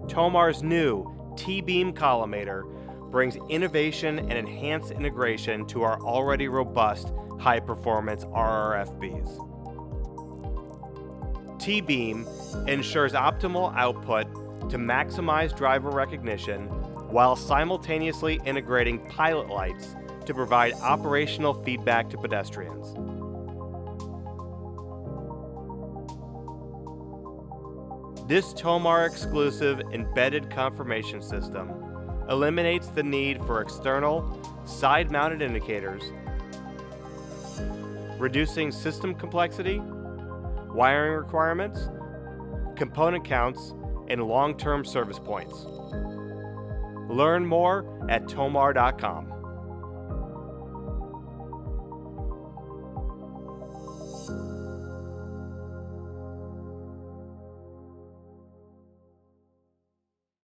TOMAR's new T-beam collimator brings innovation and enhanced integration to our already robust high-performance RRFBs. T-beam ensures optimal output to maximize driver recognition while simultaneously integrating pilot lights to provide operational feedback to pedestrians. This TOMAR exclusive embedded confirmation system eliminates the need for external, side-mounted indicators, reducing system complexity, wiring requirements, component counts, and long-term service points. Learn more at tomar.com.